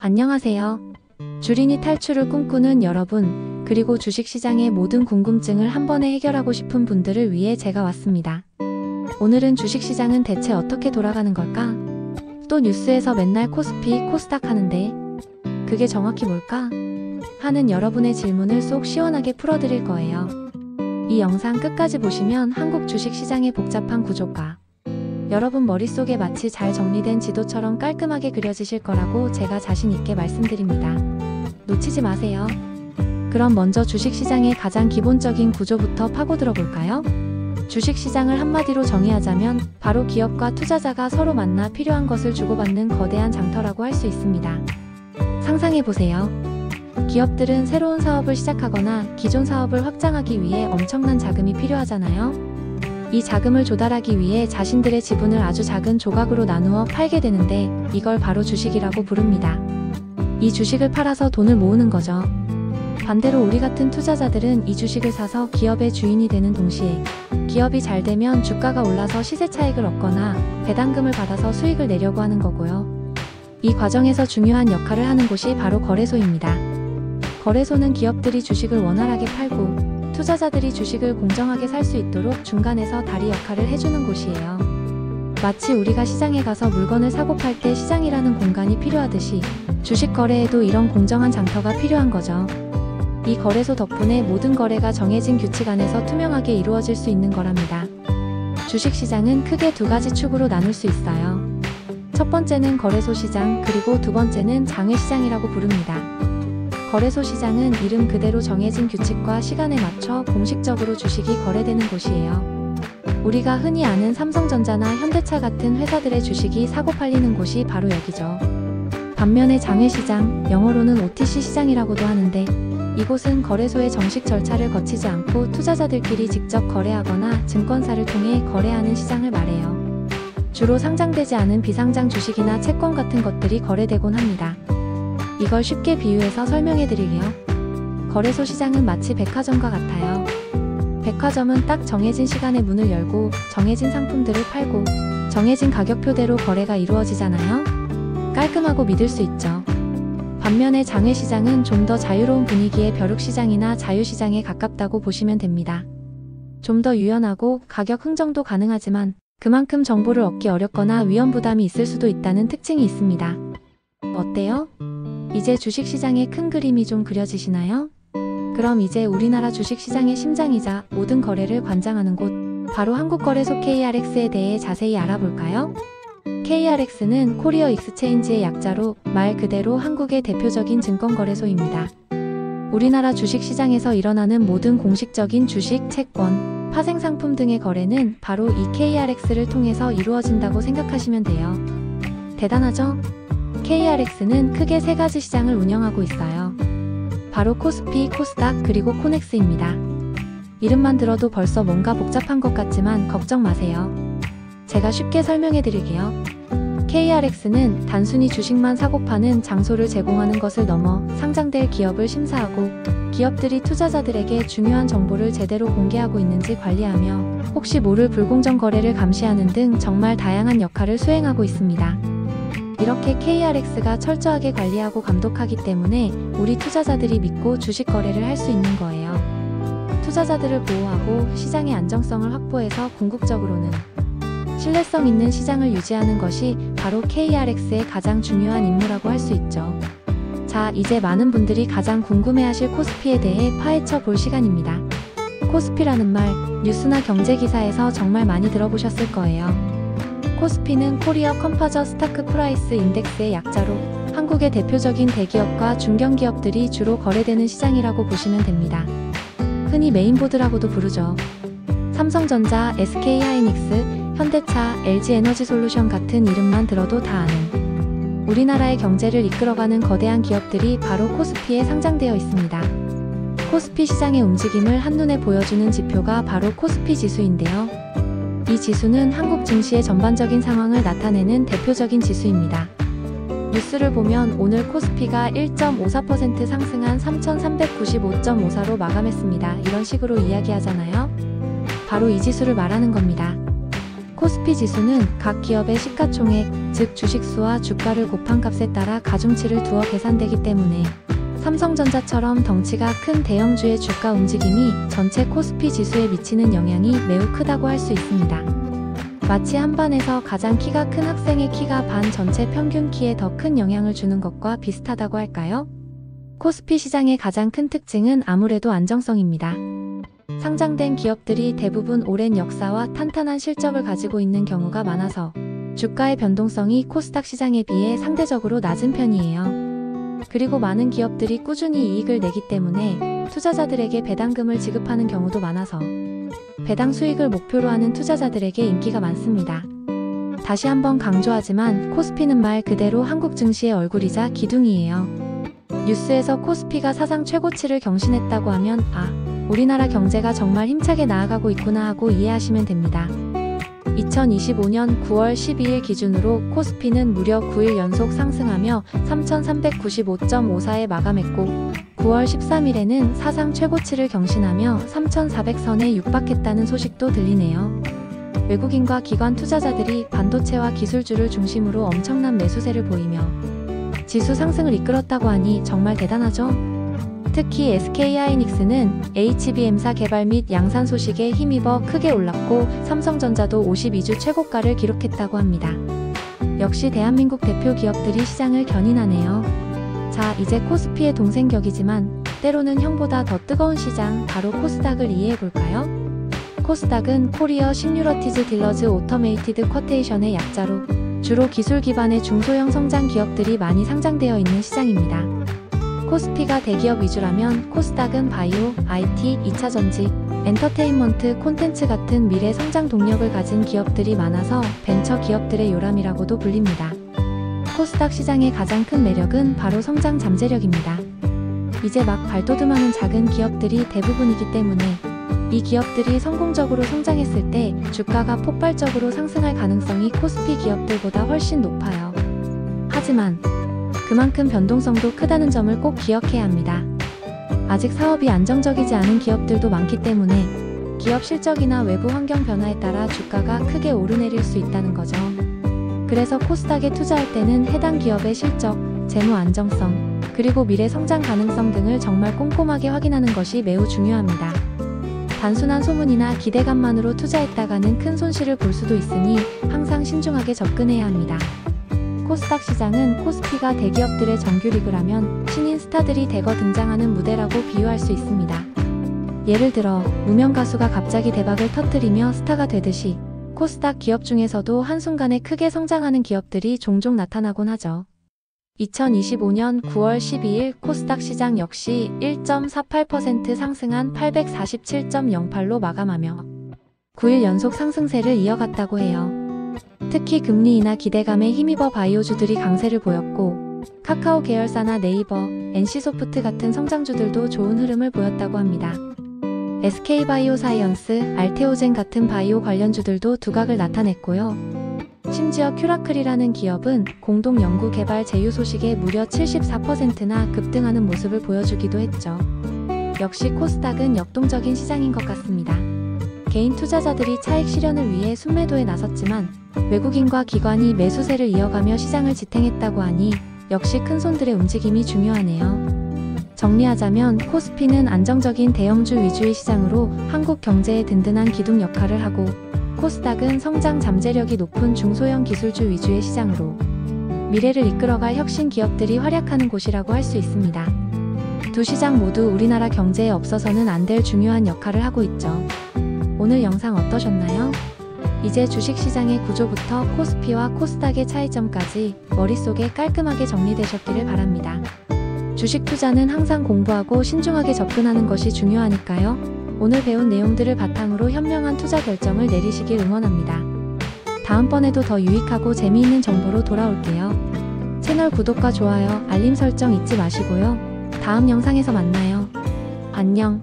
안녕하세요. 주린이 탈출을 꿈꾸는 여러분, 그리고 주식시장의 모든 궁금증을 한 번에 해결하고 싶은 분들을 위해 제가 왔습니다. 오늘은 주식시장은 대체 어떻게 돌아가는 걸까? 또 뉴스에서 맨날 코스피, 코스닥 하는데 그게 정확히 뭘까? 하는 여러분의 질문을 속 시원하게 풀어드릴 거예요. 이 영상 끝까지 보시면 한국 주식시장의 복잡한 구조가 여러분 머릿속에 마치 잘 정리된 지도처럼 깔끔하게 그려지실 거라고 제가 자신 있게 말씀드립니다. 놓치지 마세요. 그럼 먼저 주식시장의 가장 기본적인 구조부터 파고들어 볼까요? 주식시장을 한마디로 정의하자면 바로 기업과 투자자가 서로 만나 필요한 것을 주고받는 거대한 장터라고 할 수 있습니다. 상상해보세요. 기업들은 새로운 사업을 시작하거나 기존 사업을 확장하기 위해 엄청난 자금이 필요하잖아요. 이 자금을 조달하기 위해 자신들의 지분을 아주 작은 조각으로 나누어 팔게 되는데 이걸 바로 주식이라고 부릅니다. 이 주식을 팔아서 돈을 모으는 거죠. 반대로 우리 같은 투자자들은 이 주식을 사서 기업의 주인이 되는 동시에 기업이 잘 되면 주가가 올라서 시세 차익을 얻거나 배당금을 받아서 수익을 내려고 하는 거고요. 이 과정에서 중요한 역할을 하는 곳이 바로 거래소입니다. 거래소는 기업들이 주식을 원활하게 팔고 투자자들이 주식을 공정하게 살 수 있도록 중간에서 다리 역할을 해주는 곳이에요. 마치 우리가 시장에 가서 물건을 사고 팔 때 시장이라는 공간이 필요하듯이 주식 거래에도 이런 공정한 장터가 필요한 거죠. 이 거래소 덕분에 모든 거래가 정해진 규칙 안에서 투명하게 이루어질 수 있는 거랍니다. 주식시장은 크게 두 가지 축으로 나눌 수 있어요. 첫 번째는 거래소 시장, 그리고 두 번째는 장외시장이라고 부릅니다. 거래소 시장은 이름 그대로 정해진 규칙과 시간에 맞춰 공식적으로 주식이 거래되는 곳이에요. 우리가 흔히 아는 삼성전자나 현대차 같은 회사들의 주식이 사고 팔리는 곳이 바로 여기죠. 반면에 장외시장, 영어로는 OTC 시장이라고도 하는데 이곳은 거래소의 정식 절차를 거치지 않고 투자자들끼리 직접 거래하거나 증권사를 통해 거래하는 시장을 말해요. 주로 상장되지 않은 비상장 주식이나 채권 같은 것들이 거래되곤 합니다. 이걸 쉽게 비유해서 설명해 드릴게요. 거래소 시장은 마치 백화점과 같아요. 백화점은 딱 정해진 시간에 문을 열고 정해진 상품들을 팔고 정해진 가격표대로 거래가 이루어지잖아요. 깔끔하고 믿을 수 있죠. 반면에 장외시장은 좀 더 자유로운 분위기의 벼룩시장이나 자유시장에 가깝다고 보시면 됩니다. 좀 더 유연하고 가격 흥정도 가능하지만 그만큼 정보를 얻기 어렵거나 위험 부담이 있을 수도 있다는 특징이 있습니다. 어때요? 이제 주식시장의 큰 그림이 좀 그려지시나요? 그럼 이제 우리나라 주식시장의 심장이자 모든 거래를 관장하는 곳, 바로 한국거래소 KRX에 대해 자세히 알아볼까요? KRX는 코리어 익스체인지의 약자로 말 그대로 한국의 대표적인 증권거래소입니다. 우리나라 주식시장에서 일어나는 모든 공식적인 주식, 채권, 파생상품 등의 거래는 바로 이 KRX를 통해서 이루어진다고 생각하시면 돼요. 대단하죠? KRX는 크게 세 가지 시장을 운영하고 있어요. 바로 코스피, 코스닥, 그리고 코넥스입니다. 이름만 들어도 벌써 뭔가 복잡한 것 같지만 걱정 마세요. 제가 쉽게 설명해 드릴게요. KRX는 단순히 주식만 사고 파는 장소를 제공하는 것을 넘어 상장될 기업을 심사하고 기업들이 투자자들에게 중요한 정보를 제대로 공개하고 있는지 관리하며 혹시 모를 불공정 거래를 감시하는 등 정말 다양한 역할을 수행하고 있습니다. 이렇게 KRX가 철저하게 관리하고 감독하기 때문에 우리 투자자들이 믿고 주식 거래를 할 수 있는 거예요. 투자자들을 보호하고 시장의 안정성을 확보해서 궁극적으로는 신뢰성 있는 시장을 유지하는 것이 바로 KRX의 가장 중요한 임무라고 할 수 있죠. 자, 이제 많은 분들이 가장 궁금해하실 코스피에 대해 파헤쳐 볼 시간입니다. 코스피라는 말, 뉴스나 경제 기사에서 정말 많이 들어보셨을 거예요. 코스피는 코리어 컴파저 스타크 프라이스 인덱스의 약자로 한국의 대표적인 대기업과 중견기업들이 주로 거래되는 시장이라고 보시면 됩니다. 흔히 메인보드라고도 부르죠. 삼성전자, SK하이닉스, 현대차, LG에너지솔루션 같은 이름만 들어도 다 아는 우리나라의 경제를 이끌어가는 거대한 기업들이 바로 코스피에 상장되어 있습니다. 코스피 시장의 움직임을 한눈에 보여주는 지표가 바로 코스피 지수인데요. 이 지수는 한국 증시의 전반적인 상황을 나타내는 대표적인 지수입니다. 뉴스를 보면 오늘 코스피가 1.54% 상승한 3,395.54로 마감했습니다. 이런 식으로 이야기하잖아요. 바로 이 지수를 말하는 겁니다. 코스피 지수는 각 기업의 시가총액, 즉 주식수와 주가를 곱한 값에 따라 가중치를 두어 계산되기 때문에 삼성전자처럼 덩치가 큰 대형주의 주가 움직임이 전체 코스피 지수에 미치는 영향이 매우 크다고 할 수 있습니다. 마치 한 반에서 가장 키가 큰 학생의 키가 반 전체 평균 키에 더 큰 영향을 주는 것과 비슷하다고 할까요? 코스피 시장의 가장 큰 특징은 아무래도 안정성입니다. 상장된 기업들이 대부분 오랜 역사와 탄탄한 실적을 가지고 있는 경우가 많아서 주가의 변동성이 코스닥 시장에 비해 상대적으로 낮은 편이에요. 그리고 많은 기업들이 꾸준히 이익을 내기 때문에 투자자들에게 배당금을 지급하는 경우도 많아서 배당 수익을 목표로 하는 투자자들에게 인기가 많습니다. 다시 한번 강조하지만 코스피는 말 그대로 한국 증시의 얼굴이자 기둥이에요. 뉴스에서 코스피가 사상 최고치를 경신했다고 하면 우리나라 경제가 정말 힘차게 나아가고 있구나 하고 이해하시면 됩니다. 2025년 9월 12일 기준으로 코스피는 무려 9일 연속 상승하며 3,395.54에 마감했고 9월 13일에는 사상 최고치를 경신하며 3,400선에 육박했다는 소식도 들리네요. 외국인과 기관 투자자들이 반도체와 기술주를 중심으로 엄청난 매수세를 보이며 지수 상승을 이끌었다고 하니 정말 대단하죠? 특히 SK하이닉스는 HBM사 개발 및 양산 소식에 힘입어 크게 올랐고 삼성전자도 52주 최고가를 기록했다고 합니다. 역시 대한민국 대표 기업들이 시장을 견인하네요. 자, 이제 코스피의 동생격이지만 때로는 형보다 더 뜨거운 시장, 바로 코스닥을 이해해볼까요? 코스닥은 코리어 시큐리티즈 딜러즈 오토메이티드 쿼테이션의 약자로 주로 기술 기반의 중소형 성장 기업들이 많이 상장되어 있는 시장입니다. 코스피가 대기업 위주라면 코스닥은 바이오, IT, 2차전지, 엔터테인먼트, 콘텐츠 같은 미래 성장 동력을 가진 기업들이 많아서 벤처 기업들의 요람이라고도 불립니다. 코스닥 시장의 가장 큰 매력은 바로 성장 잠재력입니다. 이제 막 발돋움하는 작은 기업들이 대부분이기 때문에 이 기업들이 성공적으로 성장했을 때 주가가 폭발적으로 상승할 가능성이 코스피 기업들보다 훨씬 높아요. 하지만 그만큼 변동성도 크다는 점을 꼭 기억해야 합니다. 아직 사업이 안정적이지 않은 기업들도 많기 때문에 기업 실적이나 외부 환경 변화에 따라 주가가 크게 오르내릴 수 있다는 거죠. 그래서 코스닥에 투자할 때는 해당 기업의 실적, 재무 안정성, 그리고 미래 성장 가능성 등을 정말 꼼꼼하게 확인하는 것이 매우 중요합니다. 단순한 소문이나 기대감만으로 투자했다가는 큰 손실을 볼 수도 있으니 항상 신중하게 접근해야 합니다. 코스닥 시장은 코스피가 대기업들의 정규리그라면 신인 스타들이 대거 등장하는 무대라고 비유할 수 있습니다. 예를 들어 무명 가수가 갑자기 대박을 터뜨리며 스타가 되듯이 코스닥 기업 중에서도 한순간에 크게 성장하는 기업들이 종종 나타나곤 하죠. 2025년 9월 12일 코스닥 시장 역시 1.48% 상승한 847.08로 마감하며 9일 연속 상승세를 이어갔다고 해요. 특히 금리 인하 기대감에 힘입어 바이오주들이 강세를 보였고 카카오 계열사나 네이버, NC소프트 같은 성장주들도 좋은 흐름을 보였다고 합니다. SK바이오사이언스, 알테오젠 같은 바이오 관련주들도 두각을 나타냈고요. 심지어 큐라클이라는 기업은 공동 연구 개발 제휴 소식에 무려 74%나 급등하는 모습을 보여주기도 했죠. 역시 코스닥은 역동적인 시장인 것 같습니다. 개인 투자자들이 차익 실현을 위해 순매도에 나섰지만 외국인과 기관이 매수세를 이어가며 시장을 지탱했다고 하니 역시 큰손들의 움직임이 중요하네요. 정리하자면 코스피는 안정적인 대형주 위주의 시장으로 한국 경제의 든든한 기둥 역할을 하고 코스닥은 성장 잠재력이 높은 중소형 기술주 위주의 시장으로 미래를 이끌어갈 혁신 기업들이 활약하는 곳이라고 할 수 있습니다. 두 시장 모두 우리나라 경제에 없어서는 안 될 중요한 역할을 하고 있죠. 오늘 영상 어떠셨나요? 이제 주식시장의 구조부터 코스피와 코스닥의 차이점까지 머릿속에 깔끔하게 정리되셨기를 바랍니다. 주식 투자는 항상 공부하고 신중하게 접근하는 것이 중요하니까요. 오늘 배운 내용들을 바탕으로 현명한 투자 결정을 내리시길 응원합니다. 다음번에도 더 유익하고 재미있는 정보로 돌아올게요. 채널 구독과 좋아요, 알림 설정 잊지 마시고요. 다음 영상에서 만나요. 안녕.